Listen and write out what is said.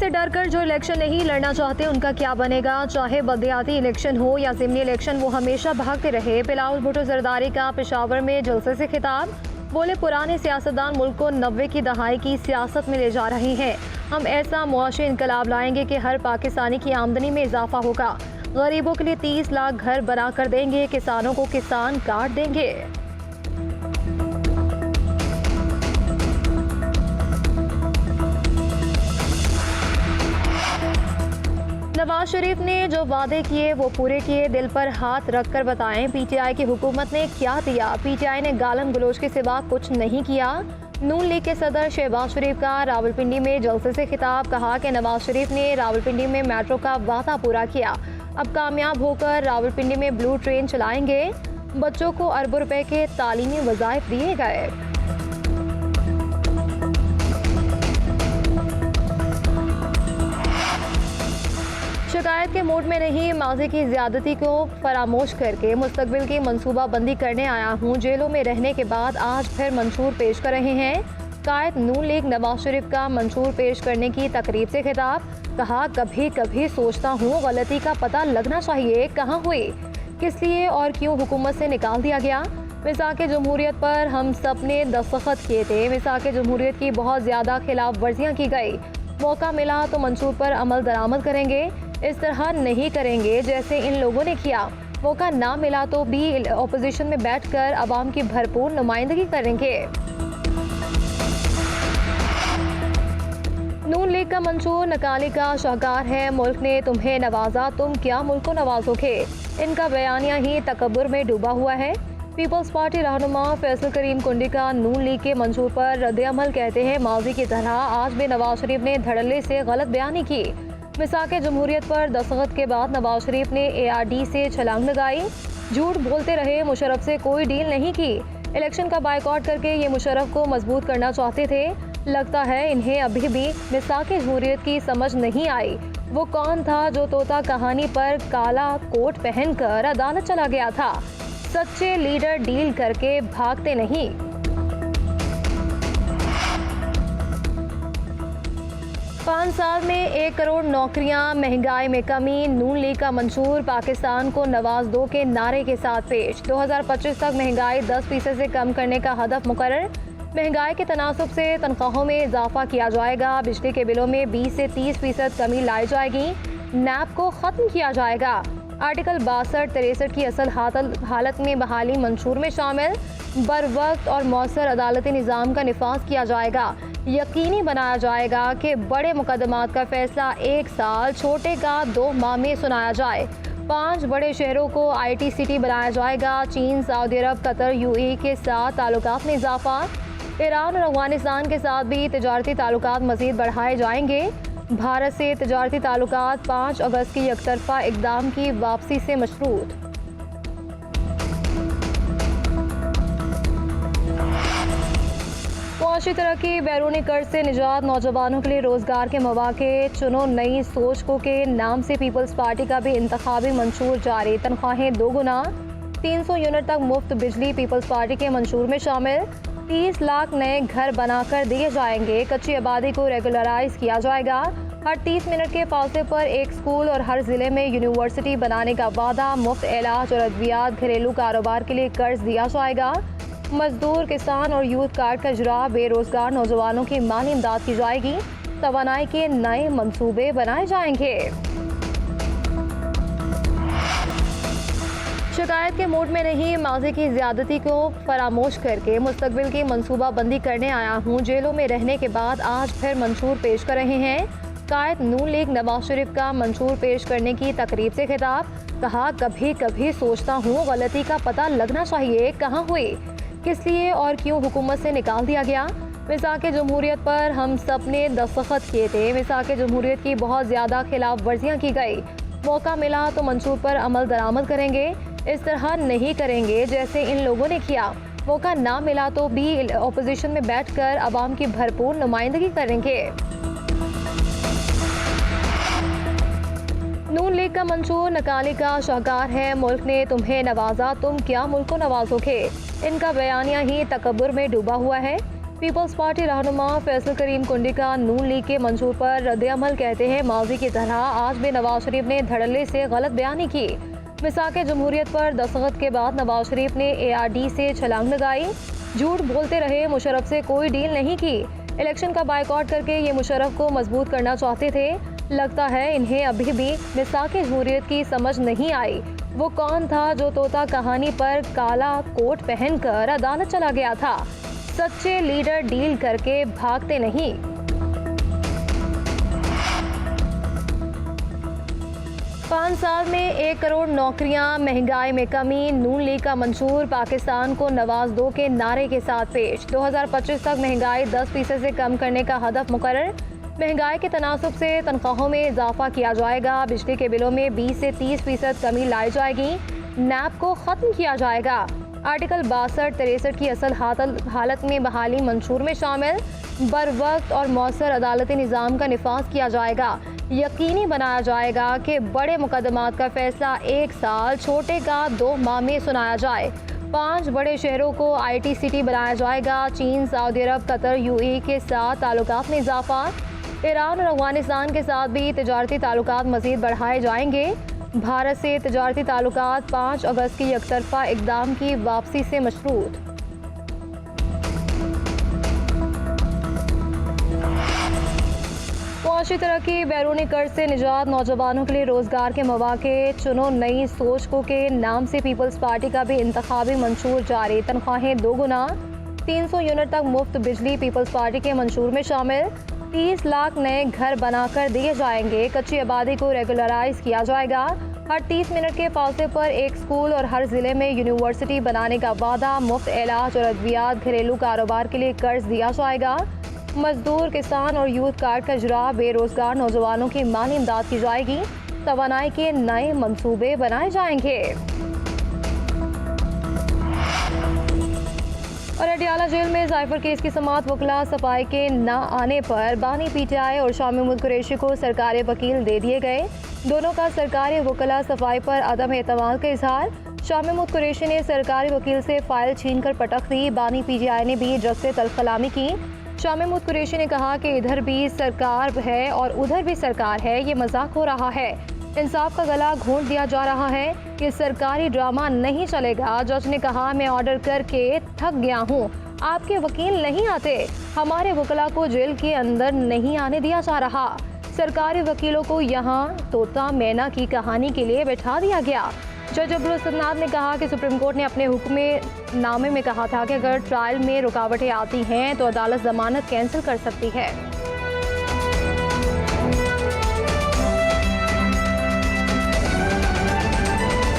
से डरकर जो इलेक्शन नहीं लड़ना चाहते उनका क्या बनेगा। चाहे बलदियाती इलेक्शन हो या ज़िमनी इलेक्शन, वो हमेशा भागते रहे। बिलावल भुट्टो जरदारी का पेशावर में जलसे से खिताब। बोले, पुराने सियासतदान मुल्क को 90 की दहाई की सियासत में ले जा रहे हैं। हम ऐसा मुआशी इनकलाब लाएंगे कि हर पाकिस्तानी की आमदनी में इजाफा होगा। गरीबों के लिए 30 लाख घर बना कर देंगे। किसानों को किसान कार्ड देंगे। नवाज शरीफ ने जो वादे किए वो पूरे किए। दिल पर हाथ रख कर बताएं, पीटीआई की हुकूमत ने क्या दिया। पीटीआई ने गालम गलोच के सिवा कुछ नहीं किया। नून लीग के सदर शहबाज शरीफ का रावलपिंडी में जलसे से खिताब। कहा कि नवाज शरीफ ने रावलपिंडी में मेट्रो का वादा पूरा किया। अब कामयाब होकर रावलपिंडी में ब्लू ट्रेन चलाएंगे। बच्चों को अरबों रुपए के तालीमी वज़ाइफ दिए गए। शिकायत के मूड में नहीं, माजी की ज्यादती को फरामोश करके मुस्तकबिल की मंसूबाबंदी करने आया हूँ। जेलों में रहने के बाद आज फिर मंशूर पेश कर रहे हैं। कायद नून लीग नवाज शरीफ का मंशूर पेश करने की तकरीब से खिताब। कहा, कभी कभी सोचता हूँ गलती का पता लगना चाहिए कहाँ हुई, किस लिए और क्यों हुकूमत से निकाल दिया गया। मिसाक़े जमहूरियत पर हम सब ने दस्तखत किए थे। मिसाक़े जमहूरियत की बहुत ज़्यादा खिलाफ वर्जियाँ की गई। मौका मिला तो मंशूर पर अमल दरामद करेंगे। इस तरह नहीं करेंगे जैसे इन लोगों ने किया। मौका ना मिला तो भी अपोजिशन में बैठकर अवाम की भरपूर नुमाइंदगी करेंगे। नून लीग का मंशूर नकाली का शाहकार है। मुल्क ने तुम्हें नवाजा, तुम क्या मुल्क को नवाजोगे। इनका बयानिया ही तकब्बुर में डूबा हुआ है। पीपल्स पार्टी रहनुमा फैसल करीम कुंडी का नून लीग के मंशूर पर रद्द-ए-अमल कहते हैं, माजी की तरह आज भी नवाज शरीफ ने धड़ल्ले से गलत बयानी की। मिसाक़े जमहूरियत पर दस्तखत के बाद नवाज शरीफ ने ARD से छलांग लगाई। झूठ बोलते रहे, मुशर्रफ से कोई डील नहीं की। इलेक्शन का बायकॉट करके ये मुशर्रफ को मजबूत करना चाहते थे। लगता है इन्हें अभी भी मिसाक़े जमहूरियत की समझ नहीं आई। वो कौन था जो तोता कहानी पर काला कोट पहनकर अदालत चला गया था। सच्चे लीडर डील करके भागते नहीं। 5 साल में 1 करोड़ नौकरियां, महंगाई में कमी। नून लीग का मंशूर पाकिस्तान को नवाज दो के नारे के साथ पेश। 2025 तक महंगाई 10% से कम करने का हदफ मुकर्रर। महंगाई के तनासुब से तनख्वाहों में इजाफा किया जाएगा। बिजली के बिलों में 20 से 30% कमी लाई जाएगी। नैप को ख़त्म किया जाएगा। आर्टिकल 62-63 की असल हालत में बहाली मंशूर में शामिल। बर वक्त और मौसर अदालती निज़ाम का निफाज किया जाएगा। यकीनी बनाया जाएगा कि बड़े मुकदमात का फैसला 1 साल, छोटे का 2 माह में सुनाया जाए। 5 बड़े शहरों को IT सिटी बनाया जाएगा। चीन, सऊदी अरब, कतर, UAE के साथ ताल्लुकात में इजाफा। ईरान और अफगानिस्तान के साथ भी तिजारती ताल्लुकात मज़ीद बढ़ाए जाएंगे। भारत से तिजारती ताल्लुकात 5 अगस्त की एकतरफा इक़दाम की वापसी से मशरूत। मुआशी तरक्की, बैरूनी कर्ज से निजात, नौजवानों के लिए रोजगार के मौके, चुनो नई सोच को के नाम से पीपल्स पार्टी का भी इंतखाबी मंशूर जारी। तनख्वाहें 2 गुना, 300 यूनिट तक मुफ्त बिजली पीपल्स पार्टी के मंशूर में शामिल। 30 लाख नए घर बनाकर दिए जाएंगे। कच्ची आबादी को रेगुलराइज किया जाएगा। हर 30 मिनट के फासले पर एक स्कूल और हर जिले में यूनिवर्सिटी बनाने का वादा। मुफ्त इलाज और अद्वियात, घरेलू कारोबार के लिए कर्ज दिया जाएगा। मजदूर, किसान और यूथ कार्ड का इजरा। बेरोजगार नौजवानों की माली इमदाद की जाएगी। तवानाई के नए मंसूबे बनाए जाएंगे। शिकायत के मूड में नहीं, माजी की ज्यादती को फरामोश करके मुस्तकबिल की मंसूबाबंदी करने आया हूँ। जेलों में रहने के बाद आज फिर मंशूर पेश कर रहे हैं। कायद नून लीग नवाज शरीफ का मंशूर पेश करने की तकरीब से खिताब। कहा, कभी कभी सोचता हूँ गलती का पता लगना चाहिए कहाँ हुई, किस लिए और क्यों हुकूमत से निकाल दिया गया। मिसाक़े जमहूरियत पर हम सब ने दस्तखत किए थे। मिसाक़े जमहूरियत की बहुत ज़्यादा खिलाफ वर्जियाँ की गई। मौका मिला तो मंशूर पर अमल दरामद करेंगे। इस तरह नहीं करेंगे जैसे इन लोगों ने किया। मौका ना मिला तो भी अपोजिशन में बैठकर अवाम की भरपूर नुमाइंदगी करेंगे। नून लीग का मंशूर नकाली का शाहकार है। मुल्क ने तुम्हें नवाजा, तुम क्या मुल्क को नवाजोगे। इनका बयानिया ही तकब्बुर में डूबा हुआ है। पीपल्स पार्टी रहनुमा फैसल करीम कुंडी का नून लीग के मंशूर पर रद्द-ए-अमल कहते हैं, माजी की तरह आज भी नवाज शरीफ ने धड़ल्ले से गलत बयानी की। मिसाक जमहूरियत पर दस्तखत के बाद नवाज शरीफ ने ARD से छलांग लगाई। झूठ बोलते रहे, मुशर्रफ से कोई डील नहीं की। इलेक्शन का बायकॉट करके ये मुशर्रफ को मजबूत करना चाहते थे। लगता है इन्हें अभी भी मिसाक जमहूरियत की समझ नहीं आई। वो कौन था जो तोता कहानी पर काला कोट पहनकर अदालत चला गया था? सच्चे लीडर डील करके भागते नहीं। 5 साल में 1 करोड़ नौकरियां, महंगाई में कमी, नून लीग का मंशूर, पाकिस्तान को नवाज दो के नारे के साथ पेश। 2025 तक महंगाई 10% से कम करने का हदफ मुकर्रर। महंगाई के तनासुब से तनख्वाहों में इजाफा किया जाएगा। बिजली के बिलों में 20 से 30% कमी लाई जाएगी। नैप को खत्म किया जाएगा। आर्टिकल 62-63 की असल हालत में बहाली मंशूर में शामिल। बर वक्त और मौसर अदालती निज़ाम का निफाज किया जाएगा। यकीनी बनाया जाएगा कि बड़े मुकदमात का फैसला 1 साल, छोटे का 2 माह में सुनाया जाए। 5 बड़े शहरों को IT सिटी बनाया जाएगा। चीन, सऊदी अरब, कतर, UAE के साथ ताल्लुकात में इजाफा। ईरान और अफगानिस्तान के साथ भी तिजारती ताल्लुकात मज़ीद बढ़ाए जाएंगे। भारत से तिजारती ताल्लुकात 5 अगस्त की एकतरफा इक़दाम की वापसी से मशरूत। मुआशी तरक्की, बैरूनी कर्ज से निजात, नौजवानों के लिए रोजगार के मौके, चुनो नई सोच को के नाम से पीपल्स पार्टी का भी इंतखाबी मंशूर जारी। तनख्वाहें 2 गुना, 300 यूनिट तक मुफ्त बिजली पीपल्स पार्टी के मंशूर में शामिल। 30 लाख नए घर बनाकर दिए जाएंगे। कच्ची आबादी को रेगुलराइज किया जाएगा। हर 30 मिनट के फासले पर एक स्कूल और हर जिले में यूनिवर्सिटी बनाने का वादा। मुफ्त इलाज और अद्वियात, घरेलू कारोबार के लिए कर्ज दिया जाएगा। मजदूर, किसान और यूथ कार्ड का इजरा। बेरोजगार नौजवानों की माली इमदाद की जाएगी। तवानाई के नए मंसूबे बनाए जाएंगे। और अडियाला जेल में जायफर केस की समाअत, वकला सफाई के न आने पर बानी PTI और शामी मुल्क कुरैशी को सरकारी वकील दे दिए गए। दोनों का सरकारी वकला सफाई पर अदम एतमाद का इजहार। शामी मुल्क कुरैशी ने सरकारी वकील से फाइल छीनकर पटक दी। बानी PTI ने भी जज से तलखलामी की। शामी मुल्क कुरैशी ने कहा कि इधर भी सरकार है और उधर भी सरकार है, ये मजाक हो रहा है। इंसाफ का गला घोंट दिया जा रहा है। ये सरकारी ड्रामा नहीं चलेगा। जज ने कहा, मैं ऑर्डर करके थक गया हूँ, आपके वकील नहीं आते। हमारे वकला को जेल के अंदर नहीं आने दिया जा रहा। सरकारी वकीलों को यहाँ तोता मैना की कहानी के लिए बैठा दिया गया। जज अब्दुल सन्नाद ने कहा कि सुप्रीम कोर्ट ने अपने हुक्मनामे में कहा था कि अगर ट्रायल में रुकावटें आती हैं तो अदालत जमानत कैंसिल कर सकती है।